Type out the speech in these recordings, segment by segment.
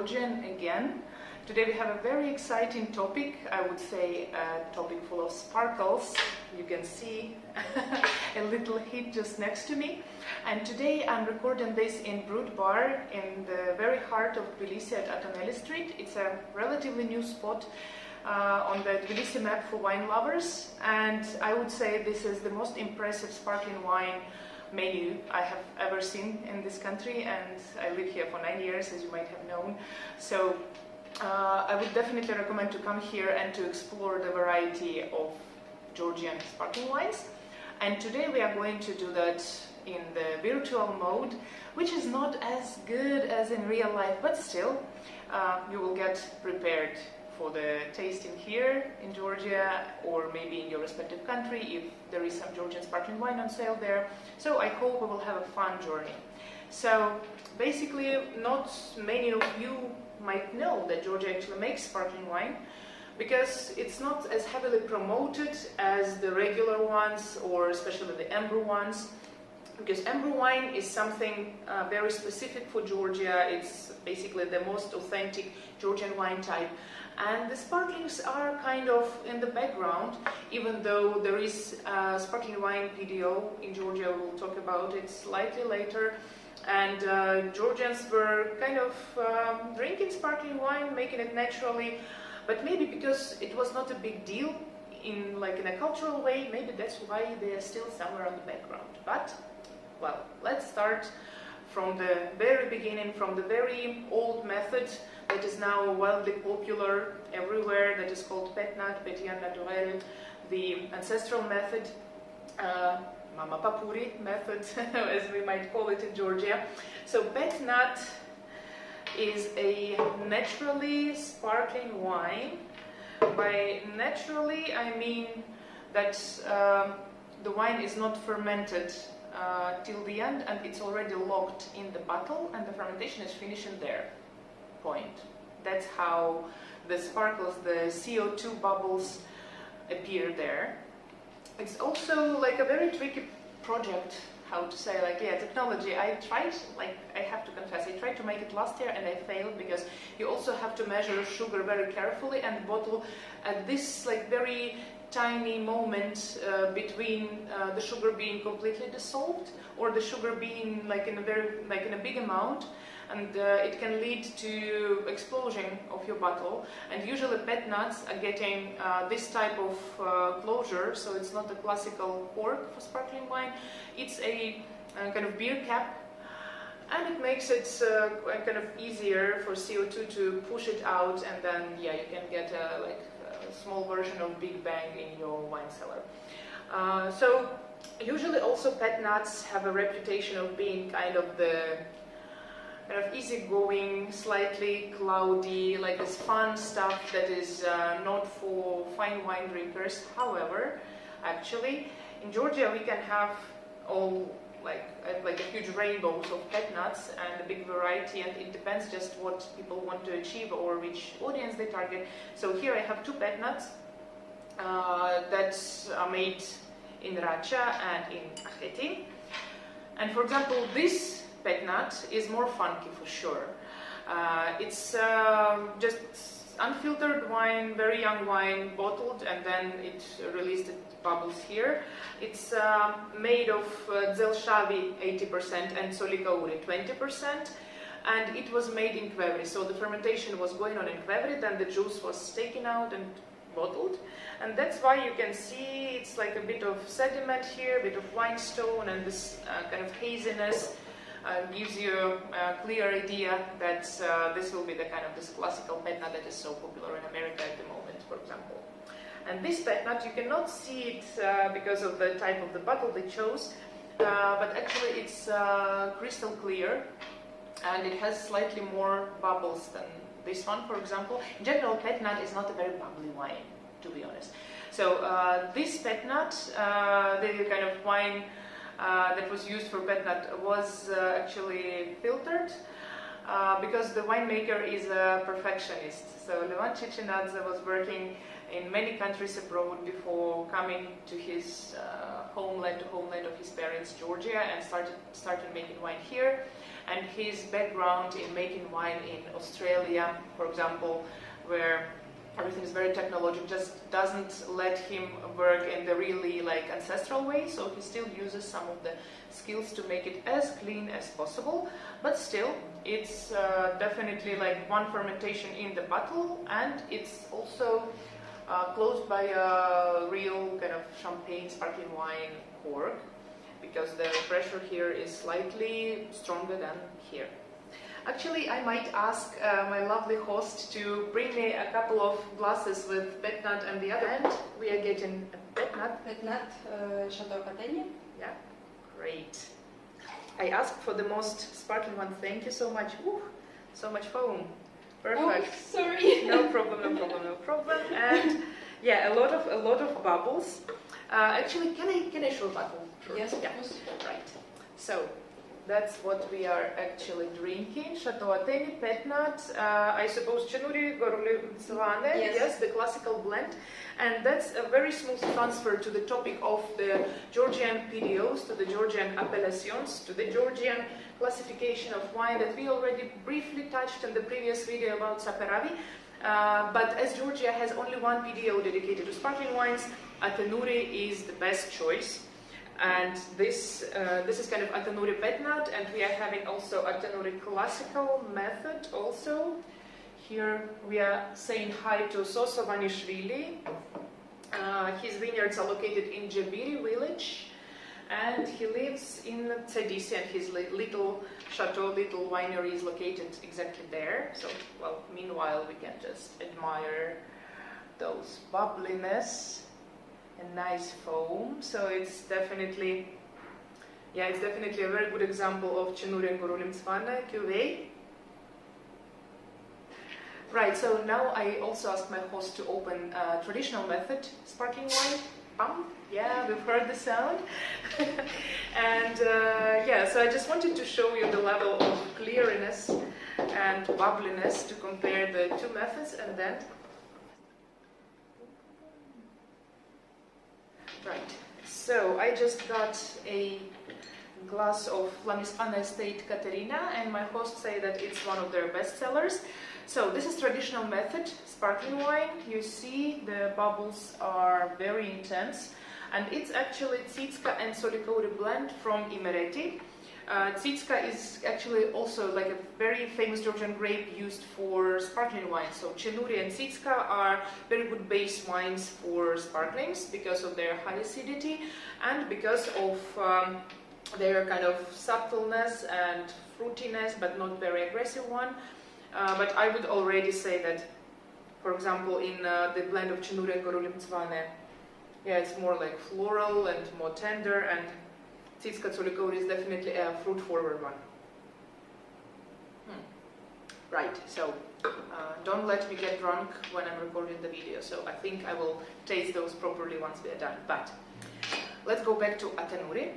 Georgian again. Today we have a very exciting topic, I would say a topic full of sparkles. You can see a little heat just next to me. And today I'm recording this in Brut Bar in the very heart of Tbilisi at Atoneli Street. It's a relatively new spot on the Tbilisi map for wine lovers, and I would say this is the most impressive sparkling wine menu I have ever seen in this country, and I live here for 9 years, as you might have known. So I would definitely recommend to come here and to explore the variety of Georgian sparkling wines. And today we are going to do that in the virtual mode, which is not as good as in real life, but still you will get prepared for the tasting here in Georgia, or maybe in your respective country if there is some Georgian sparkling wine on sale there. So I hope we will have a fun journey. So basically, not many of you might know that Georgia actually makes sparkling wine, because it's not as heavily promoted as the regular ones, or especially the amber ones. Because amber wine is something very specific for Georgia. It's basically the most authentic Georgian wine type. And the sparklings are kind of in the background, even though there is sparkling wine PDO in Georgia. We'll talk about it slightly later. And Georgians were kind of drinking sparkling wine, making it naturally, but maybe because it was not a big deal in a cultural way, maybe that's why they are still somewhere on the background. But well, let's start from the very beginning, from the very old method that is now wildly popular everywhere, that is called petnat, petian naturel, the ancestral method, mama papuri method, as we might call it in Georgia. So petnat is a naturally sparkling wine. By naturally, I mean that the wine is not fermented till the end, and it's already locked in the bottle, and the fermentation is finishing there. Point. That's how the sparkles, the CO2 bubbles, appear there. It's also like a very tricky project, how to say, technology. I tried, I have to confess, I tried to make it last year and I failed, because you also have to measure sugar very carefully and bottle at this very tiny moment between the sugar being completely dissolved or the sugar being in a big amount, and it can lead to explosion of your bottle. And usually pet nuts are getting this type of closure, so it's not a classical cork for sparkling wine. It's a kind of beer cap, and it makes it kind of easier for CO2 to push it out, and then you can get a small version of Big Bang in your wine cellar. So usually also pet nuts have a reputation of being kind of easygoing, slightly cloudy, this fun stuff that is not for fine wine drinkers. However, actually, in Georgia we can have all a huge rainbows of pet nuts and a big variety, and it depends just what people want to achieve or which audience they target. So here I have two pet nuts that are made in Racha and in Aheti. And for example, this pet nut is more funky for sure. It's just unfiltered wine, very young wine, bottled, and then it released bubbles here. It's made of Dzelshavi 80% and Solikauri 20%, and it was made in Kvevri. So the fermentation was going on in Kvevri, then the juice was taken out and bottled, and that's why you can see it's like a bit of sediment here, a bit of wine stone, and this kind of haziness gives you a clear idea that this will be the kind of this classical pet nut that is so popular in America at the moment, for example. And this pet nut, you cannot see it because of the type of the bottle they chose, but actually it's crystal clear, and it has slightly more bubbles than this one, for example. In general, pet nut is not a very bubbly wine, to be honest. So this pet nut, the kind of wine that was used for pet nut, was actually filtered because the winemaker is a perfectionist. So Levan Chichinadze was working in many countries abroad before coming to his homeland of his parents, Georgia, and started making wine here. and his background in making wine in Australia, for example, where everything is very technological, just doesn't let him work in the really like ancestral way, so he still uses some of the skills to make it as clean as possible, but still it's definitely like one fermentation in the bottle, and it's also closed by a real kind of champagne sparkling wine cork, because the pressure here is slightly stronger than here. Actually, I might ask my lovely host to bring me a couple of glasses with betnat and the other end. We are getting a betnat. Betnat, Chateau Catania. Yeah, great. I asked for the most sparkling one. Thank you so much. Ooh, so much foam. Perfect. Oh, sorry. No problem, no problem, no problem. And yeah, a lot of bubbles. Actually, can I show a bottle? Sure. Yes, of yeah. course. Right. So that's what we are actually drinking. Chateau Ateni, Petnat, I suppose Atenuri, yes, the classical blend. And that's a very smooth transfer to the topic of the Georgian PDOs, to the Georgian appellations, to the Georgian classification of wine that we already briefly touched in the previous video about Saperavi. But as Georgia has only one PDO dedicated to sparkling wines, Atenuri is the best choice. And this is kind of Atenuri Petnat, and we are having also Atenuri classical method also. Here we are saying hi to Soso Vanishvili. His vineyards are located in Jabiri village, and he lives in Tbilisi, and his little chateau, little winery is located exactly there. So, well, meanwhile we can just admire those bubbliness and nice foam. So it's definitely, yeah, it's definitely a very good example of Atenuri and Gorulim Tsvana cuvée. Right, so now I also asked my host to open traditional method sparkling wine. Bum. Yeah, we've heard the sound. And yeah, so I just wanted to show you the level of clearness and bubbliness to compare the two methods, and then right, so I just got a glass of Flamispana Estate Caterina, and my host say that it's one of their best sellers. So this is traditional method, sparkling wine. You see the bubbles are very intense, and it's actually Tsitska and Solikori blend from Imereti. Tsitska is actually also like a very famous Georgian grape used for sparkling wine. So Atenuri and Tsitska are very good base wines for sparklings because of their high acidity and because of their kind of subtleness and fruitiness, but not very aggressive one. But I would already say that, for example, in the blend of Atenuri and Gorulim Tsvane, yeah, it's more like floral and more tender, and Tsitska Solikori is definitely a fruit-forward one. Right, so don't let me get drunk when I'm recording the video, so I think I will taste those properly once we are done. But let's go back to Atenuri,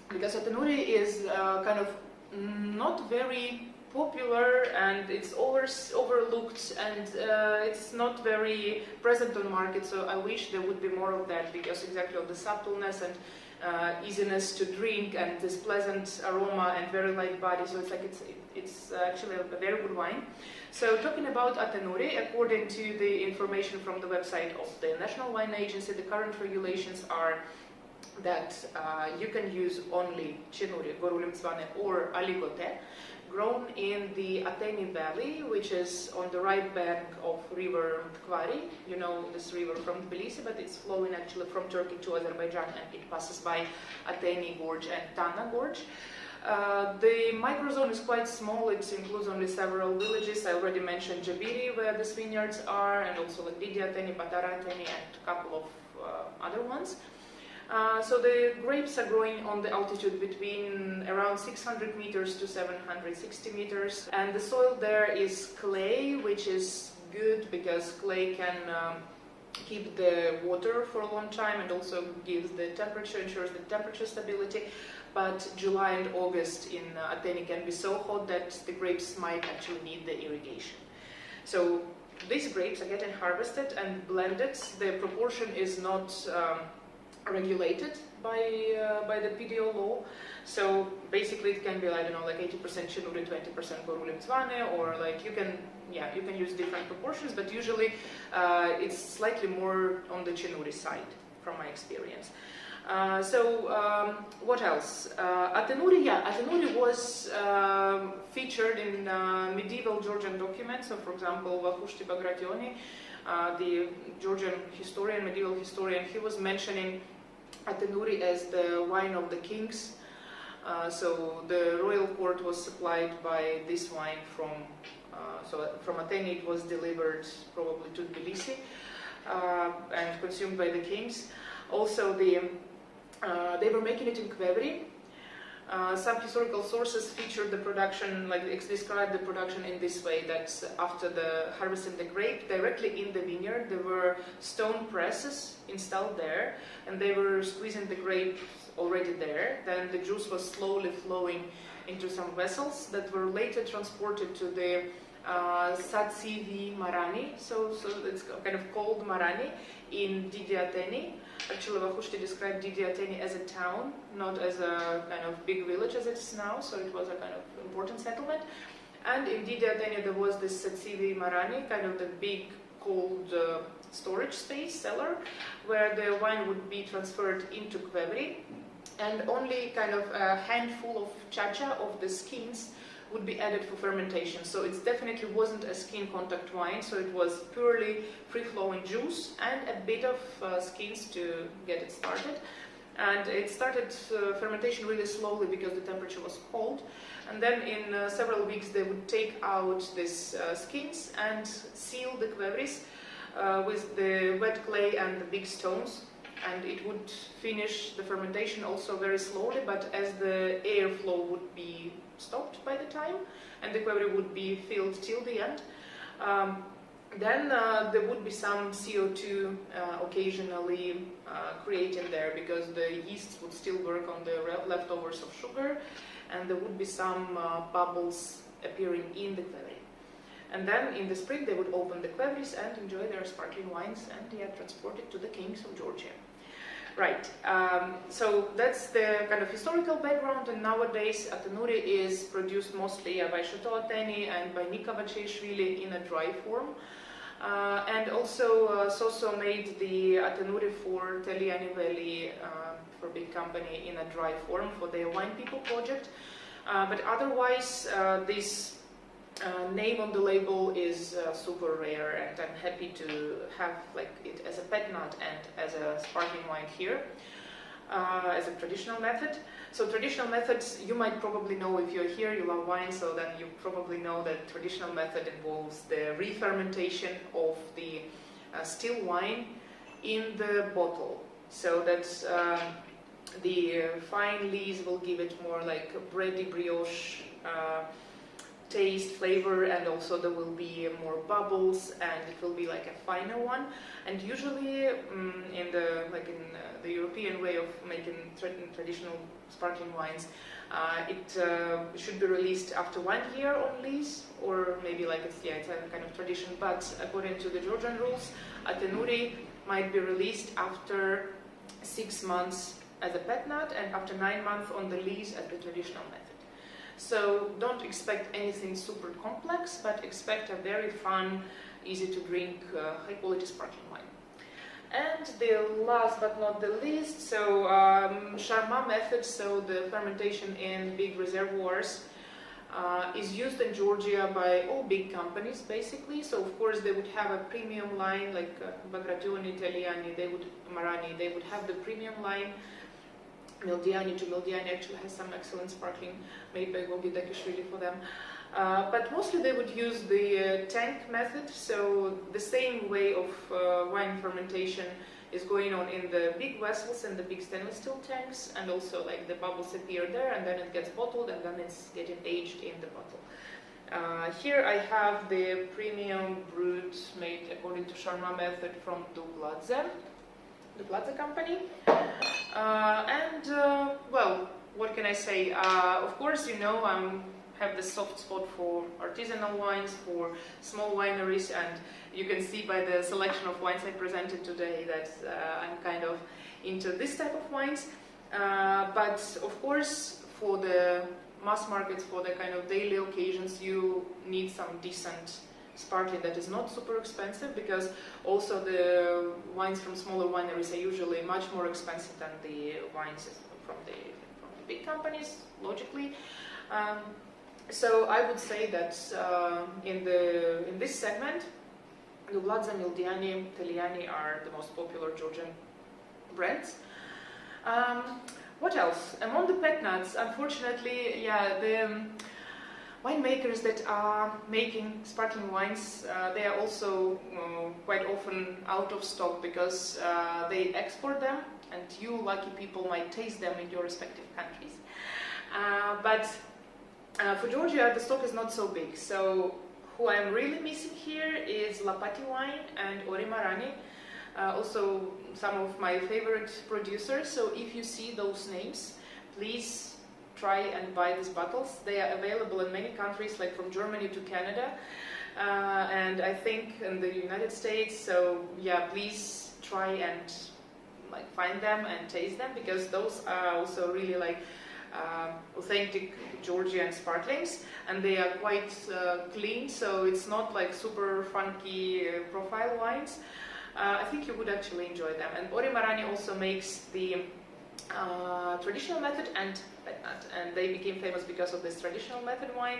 because Atenuri is kind of not very popular, and it's overlooked, and it's not very present on the market, so I wish there would be more of that, because exactly of the subtleness and easiness to drink and this pleasant aroma and very light body, so it's like it's actually a very good wine. So talking about Atenuri, according to the information from the website of the National Wine Agency, the current regulations are that you can use only Atenuri, Gorulim Tsvane or Aligote, grown in the Ateni Valley, which is on the right bank of river Tkvari. You know this river from Tbilisi, but it's flowing actually from Turkey to Azerbaijan, and it passes by Ateni Gorge and Tana Gorge. The microzone is quite small. It includes only several villages. I already mentioned Jabiri, where the vineyards are, and also like Didi Ateni, Batara Ateni, and a couple of other ones. So the grapes are growing on the altitude between around 600 meters to 760 meters, and the soil there is clay, which is good because clay can keep the water for a long time and also gives the temperature, ensures the temperature stability. But July and August in Ateni can be so hot that the grapes might actually need the irrigation. So these grapes are getting harvested and blended. The proportion is not regulated by the PDO law. So basically it can be like, 80% Chinuri, 20% Gorulim Zvane, or like you can use different proportions, but usually it's slightly more on the Chinuri side from my experience. What else? Atenuri was featured in medieval Georgian documents. So for example, Vahushti Bagrationi, the Georgian historian, medieval historian, he was mentioning Atenuri as the wine of the kings. So the royal court was supplied by this wine from Ateni. It was delivered probably to Tbilisi and consumed by the kings. Also, they were making it in Kvevri. Some historical sources featured the production, described the production in this way, that after the harvesting the grape, directly in the vineyard, there were stone presses installed there, and they were squeezing the grape already there. Then the juice was slowly flowing into some vessels that were later transported to the Satsivi Marani, so it's kind of called Marani in Didi Ateni. Actually, Vahushti described Didi Ateni as a town, not as a kind of big village as it is now, so it was a kind of important settlement. And in Didi Ateni there was this Satsivi Marani, kind of the big cold storage space, cellar, where the wine would be transferred into Kvevri, and only kind of a handful of chacha of the skins would be added for fermentation. So it definitely wasn't a skin contact wine, so it was purely free-flowing juice and a bit of skins to get it started. And it started fermentation really slowly because the temperature was cold. And then in several weeks they would take out these skins and seal the kvevris with the wet clay and the big stones. And it would finish the fermentation also very slowly, but as the airflow would be stopped by the time, and the kvevri would be filled till the end. Then there would be some CO2 occasionally created there, because the yeasts would still work on the leftovers of sugar, and there would be some bubbles appearing in the kvevri. And then in the spring they would open the kvevris and enjoy their sparkling wines and transport it to the kings of Georgia. Right, so that's the kind of historical background, and nowadays Atenuri is produced mostly by Chateau Ateni and by Nika Vacheshvili in a dry form. And also Soso made the Atenuri for Teliani Valley, for big company, in a dry form for their Wine People project. But otherwise, this name on the label is super rare, and I'm happy to have it as a pet nut and as a sparkling wine here, as a traditional method. So traditional methods, you might probably know if you're here, you love wine, so then you probably know that traditional method involves the re-fermentation of the still wine in the bottle, so that the fine lees will give it more like a bready brioche taste, flavor, and also there will be more bubbles, and it will be like a finer one. And usually in the European way of making traditional sparkling wines, it should be released after 1 year on lees, or maybe it's a kind of tradition. But according to the Georgian rules, Atenuri might be released after 6 months as a pet nut and after 9 months on the lees as the traditional method. So don't expect anything super complex, but expect a very fun, easy to drink, high quality sparkling wine. And the last but not the least, so Sharma method, so the fermentation in big reservoirs, is used in Georgia by all big companies basically. So of course they would have a premium line like Bagrationi, Teliani, Marani, they would have the premium line. Mildiani to Mildiani actually has some excellent sparkling made by Gogi Dakishvili for them. But mostly they would use the tank method, so the same way of wine fermentation is going on in the big vessels and the big stainless steel tanks, and also the bubbles appear there, and then it gets bottled, and then it's getting aged in the bottle. Here I have the premium brut made according to Sharma method from Dubladze, the Plaza company. Well, what can I say? Of course, I'm have this soft spot for artisanal wines, for small wineries, and you can see by the selection of wines I presented today that I'm kind of into this type of wines. But of course, for the mass markets, for the kind of daily occasions, you need some decent sparkling that is not super expensive, because also the wines from smaller wineries are usually much more expensive than the wines from the big companies, logically. So I would say that in this segment, Dubladze, Mildiani, Teliani are the most popular Georgian brands. What else? Among the pet nuts, unfortunately, yeah, the winemakers that are making sparkling wines, they are also quite often out of stock, because they export them, and you lucky people might taste them in your respective countries. But for Georgia, the stock is not so big. So who I'm really missing here is Lapati wine and Orimarani. Also some of my favorite producers. So if you see those names, please try and buy these bottles. They are available in many countries, like from Germany to Canada, and I think in the United States. So yeah, please try and like find them and taste them, because those are also really like authentic Georgian sparklings, and they are quite clean, so it's not like super funky profile wines. I think you would actually enjoy them. And Orimarani also makes the traditional method and pet nut, and they became famous because of this traditional method wine.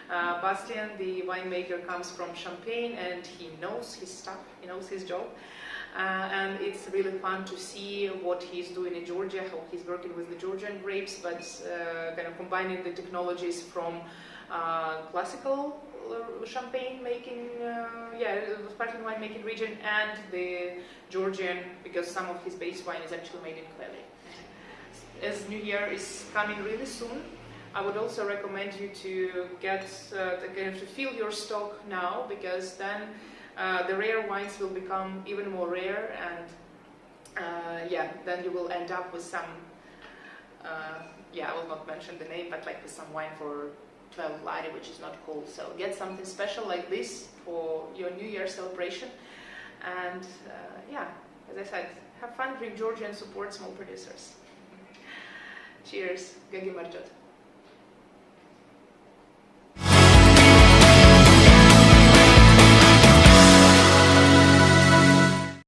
Bastian, the winemaker, comes from Champagne, and he knows his stuff, he knows his job. And it's really fun to see what he's doing in Georgia, how he's working with the Georgian grapes, but kind of combining the technologies from classical champagne making, sparkling wine making region, and the Georgian, because some of his base wine is actually made in Kveli. As New Year is coming really soon, I would also recommend you to get to fill your stock now, because then the rare wines will become even more rare, and then you will end up with some, I will not mention the name, but like with some wine for 12 lari, which is not cool. So get something special like this for your New Year celebration, and as I said, have fun, drink Georgian, support small producers. Cheers, Gagi Marjot.